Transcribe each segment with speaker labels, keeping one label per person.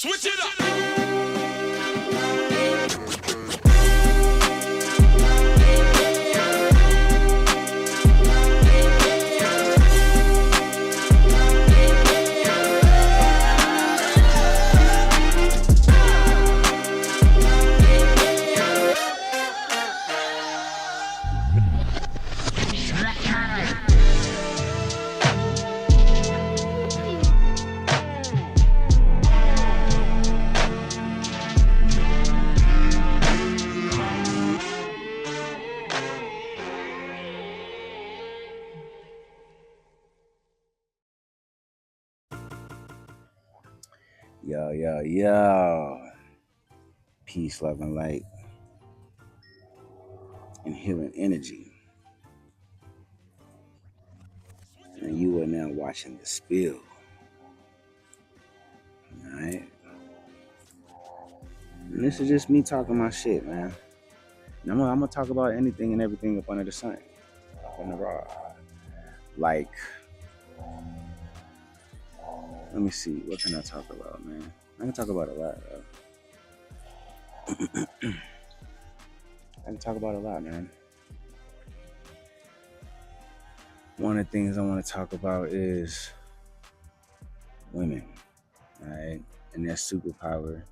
Speaker 1: Switch it up.
Speaker 2: Yo. Peace, love, and light, and healing energy. And you are now watching The Spill. Alright? And this is just me talking my shit, man. And I'm gonna talk about anything and everything up under the sun. Up on the raw. Like, let me see, what can I talk about, man? I can talk about a lot, bro. I can talk about a lot, man. One of the things I want to talk about is women, right? And their superpower.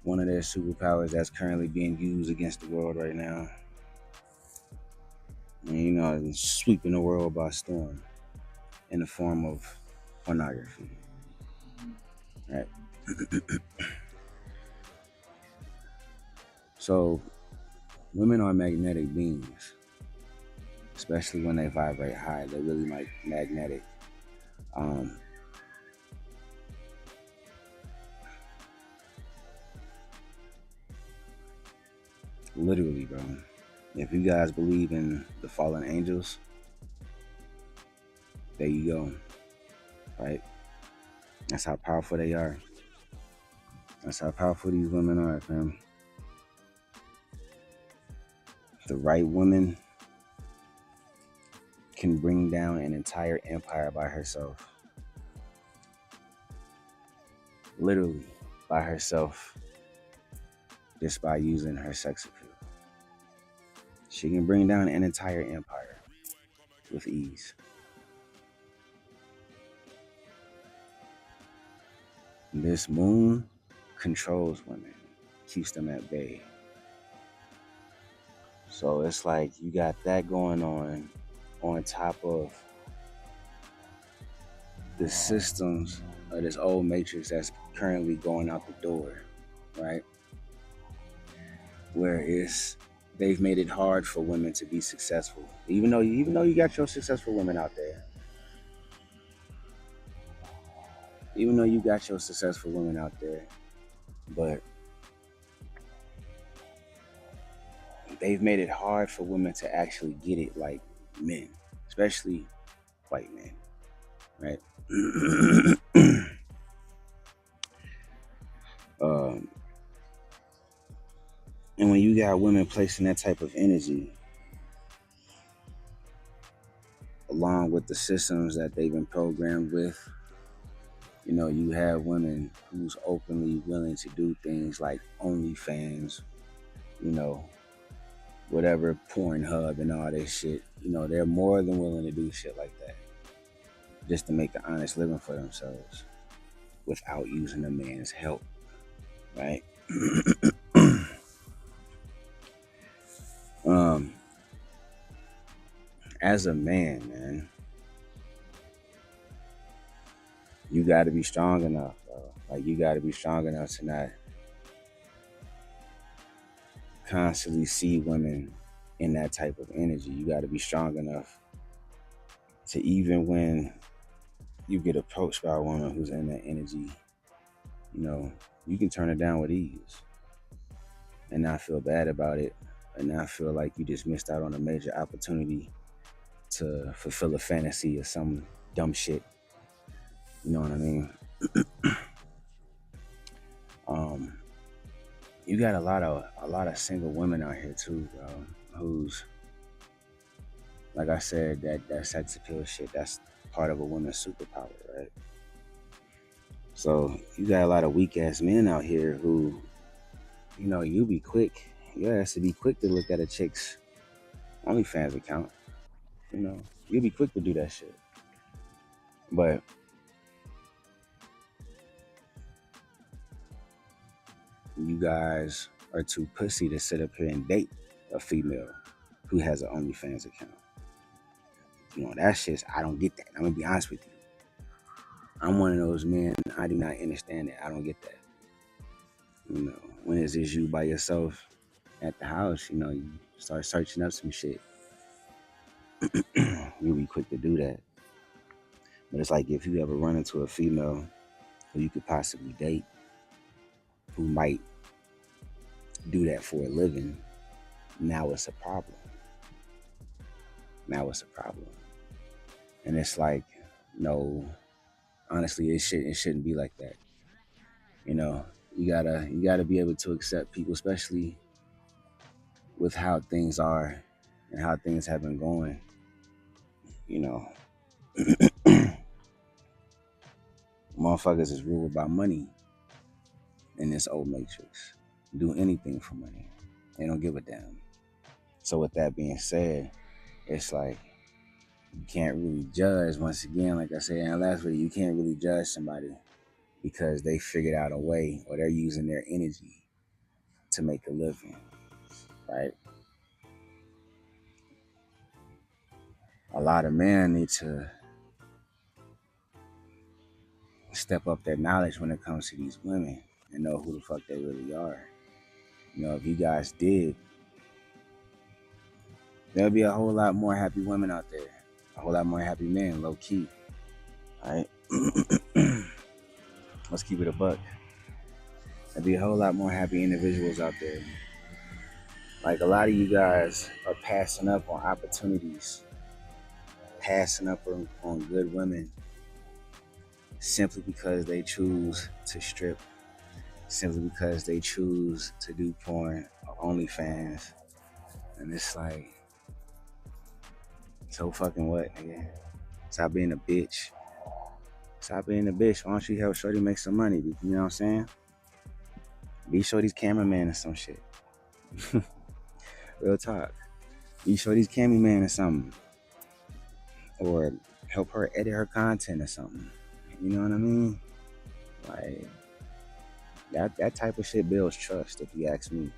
Speaker 2: One of their superpowers that's currently being used against the world right now. And, sweeping the world by storm in the form of pornography, right? So, women are magnetic beings, especially when they vibrate high. They're really magnetic. Literally, bro. If you guys believe in the fallen angels, there you go, right? That's how powerful they are. That's how powerful these women are, fam. The right woman can bring down an entire empire by herself. Literally by herself, just by using her sex appeal. She can bring down an entire empire with ease. This moon controls women, keeps them at bay. So it's like you got that going on top of the systems of this old matrix that's currently going out the door, right? Where they've made it hard for women to be successful. Even though you got your successful women out there. Even though you got your successful women out there. But they've made it hard for women to actually get it like men, especially white men, right? And when you got women placing that type of energy, along with the systems that they've been programmed with, you have women who's openly willing to do things like OnlyFans, whatever Pornhub and all this shit. They're more than willing to do shit like that just to make an honest living for themselves without using a man's help, right? As a man, man, you got to be strong enough, bro. Like, you got to be strong enough to not constantly see women in that type of energy. You got to be strong enough to, even when you get approached by a woman who's in that energy, you can turn it down with ease and not feel bad about it and not feel like you just missed out on a major opportunity to fulfill a fantasy or some dumb shit. You know what I mean? You got a lot of single women out here too, bro, who's, like I said, that sex appeal shit, that's part of a woman's superpower, right? So you got a lot of weak ass men out here who, you be quick. You has to be quick to look at a chick's OnlyFans account. You know, you'll be quick to do that shit. But you guys are too pussy to sit up here and date a female who has an OnlyFans account. That shit's, I don't get that. I'm gonna be honest with you. I'm one of those men, I do not understand it. I don't get that. When it's just you by yourself at the house, you start searching up some shit. You'll be quick to do that. But it's like if you ever run into a female who you could possibly date who might do that for a living, now it's a problem. Now it's a problem. And it's like, no, honestly, it shouldn't be like that. You gotta be able to accept people, especially with how things are and how things have been going. You know, Motherfuckers is ruled by money in this old matrix. Do anything for money. They don't give a damn. So with that being said, it's like you can't really judge. Once again, like I said in the last video, you can't really judge somebody because they figured out a way or they're using their energy to make a living, right? A lot of men need to step up their knowledge when it comes to these women and know who the fuck they really are. If you guys did, there'll be a whole lot more happy women out there, a whole lot more happy men, low key. All right, let's keep it a buck. There'll be a whole lot more happy individuals out there. Like a lot of you guys are passing up on opportunities, passing up on good women simply because they choose to strip, simply because they choose to do porn or OnlyFans. And it's like, so fucking what, nigga? Stop being a bitch. Stop being a bitch. Why don't you help Shorty make some money? You know what I'm saying? Be Shorty's cameraman or some shit. Real talk. Be Shorty's cameraman or something. Or help her edit her content or something. You know what I mean? Like, that type of shit builds trust, if you ask me.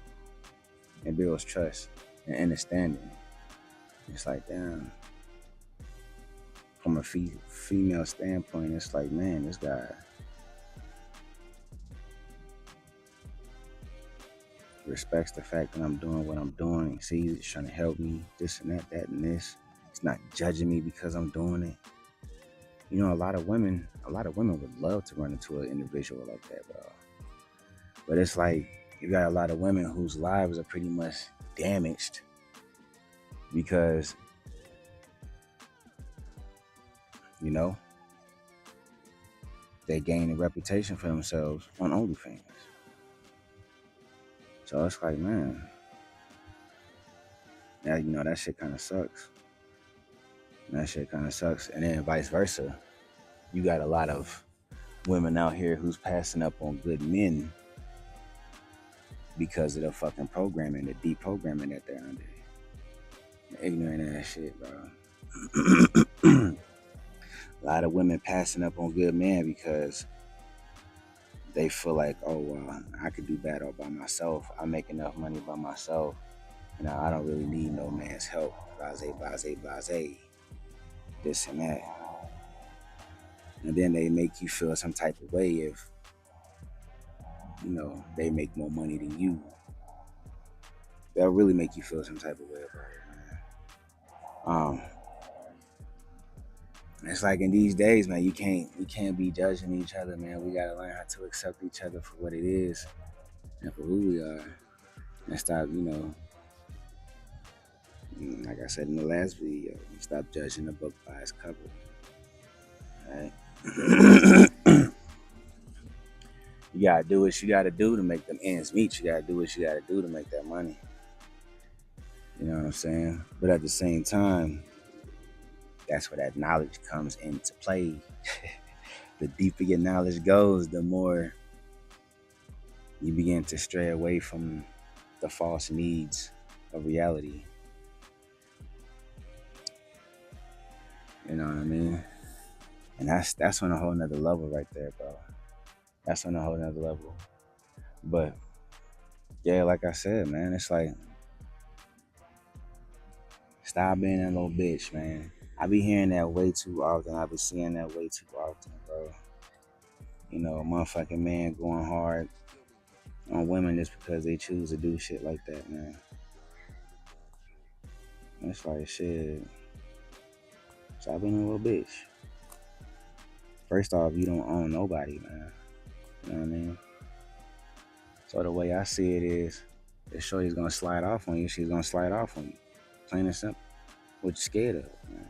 Speaker 2: It builds trust and understanding. It's like, damn. From a female standpoint, it's like, man, this guy respects the fact that I'm doing what I'm doing. He sees he's trying to help me, this and that and this. He's not judging me because I'm doing it. A lot of women would love to run into an individual like that, bro. But it's like you got a lot of women whose lives are pretty much damaged because, they gain a reputation for themselves on OnlyFans. So it's like, man, that shit kind of sucks. That shit kind of sucks. And then vice versa. You got a lot of women out here who's passing up on good men because of the fucking programming, the deprogramming that they're under. Ignorant of that shit, bro. A lot of women passing up on good men because they feel like, oh, well, I could do better by myself. I make enough money by myself. I don't really need no man's help. Blase. This and that. And then they make you feel some type of way if, they make more money than you. They'll really make you feel some type of way about it, man. It's like in these days, man, we can't be judging each other, man. We gotta learn how to accept each other for what it is and for who we are. And stop, like I said in the last video, stop judging the book by its cover. Right? You gotta do what you gotta do to make them ends meet. You gotta do what you gotta do to make that money. You know what I'm saying? But at the same time, that's where that knowledge comes into play. The deeper your knowledge goes, the more you begin to stray away from the false needs of reality. You know what I mean? And that's on a whole nother level right there, bro. That's on a whole nother level. But yeah, like I said, man, it's like stop being a little bitch, man. I be hearing that way too often. I be seeing that way too often, bro. You know, a motherfucking man going hard on women just because they choose to do shit like that, man. It's like shit. Stop being a little bitch. First off, you don't own nobody, man. You know what I mean? So the way I see it is, if Shorty's gonna slide off on you, she's gonna slide off on you. Plain and simple. What you scared of, man?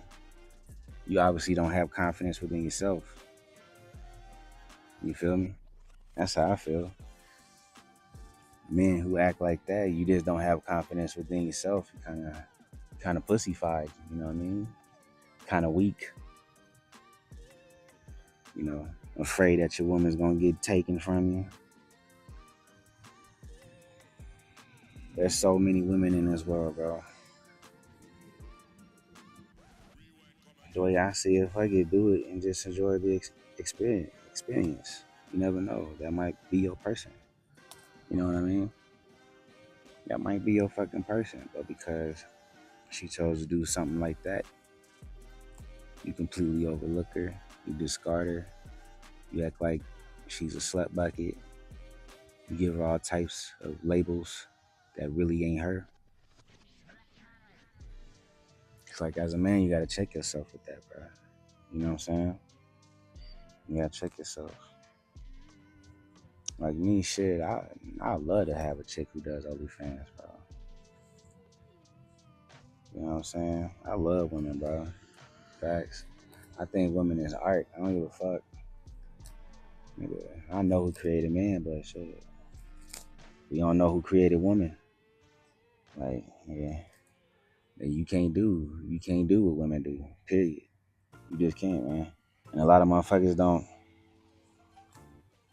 Speaker 2: You obviously don't have confidence within yourself. You feel me? That's how I feel. Men who act like that, you just don't have confidence within yourself. You kind of pussyfied. You know what I mean? Kind of weak. You know, afraid that your woman's gonna get taken from you. There's so many women in this world, bro. The way I see it, if I could do it and just enjoy the experience, you never know. That might be your person. You know what I mean? That might be your fucking person. But because she chose to do something like that, you completely overlook her. You discard her. You act like she's a slut bucket. You give her all types of labels that really ain't her. It's like as a man, you gotta check yourself with that, bro. You know what I'm saying? You gotta check yourself. Like me, shit, I love to have a chick who does OnlyFans, bro. You know what I'm saying? I love women, bro. Facts. I think women is art. I don't give a fuck. Nigga, I know who created man, but shit, we don't know who created woman. Like, yeah, you can't do what women do. Period. You just can't, man. And a lot of motherfuckers don't.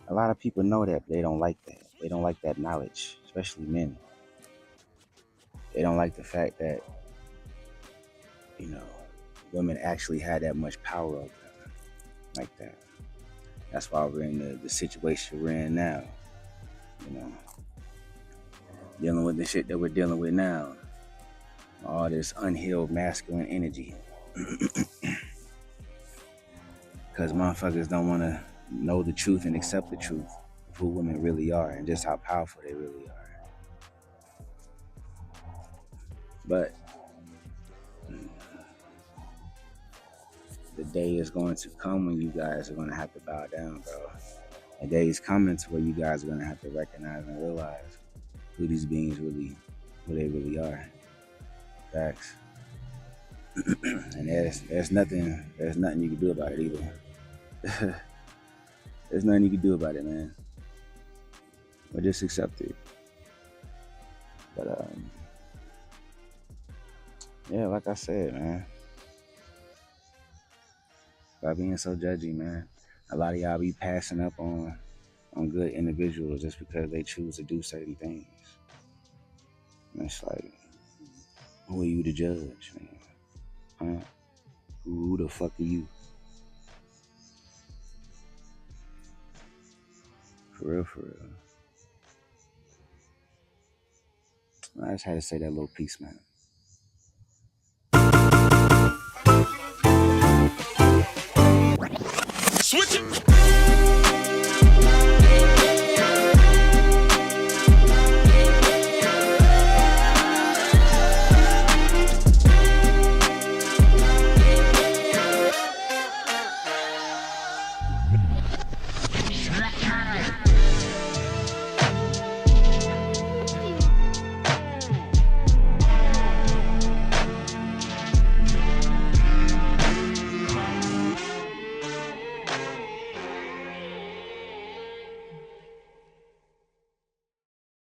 Speaker 2: A lot of people know that, but they don't like that. They don't like that knowledge, especially men. They don't like the fact that, you know, women actually had that much power over them like that. That's why we're in the situation we're in now. You know, dealing with the shit that we're dealing with now. All this unhealed masculine energy. Because motherfuckers don't want to know the truth and accept the truth of who women really are and just how powerful they really are. But the day is going to come when you guys are going to have to bow down, bro. The day is coming to where you guys are going to have to recognize and realize who these beings really, who they really are. Facts. And there's nothing you can do about it either. There's nothing you can do about it, man. Or just accept it. But yeah, like I said, man, by being so judgy, man, a lot of y'all be passing up on good individuals just because they choose to do certain things. And it's like, who are you to judge, man? Huh? Who the fuck are you? For real, for real. I just had to say that little piece, man.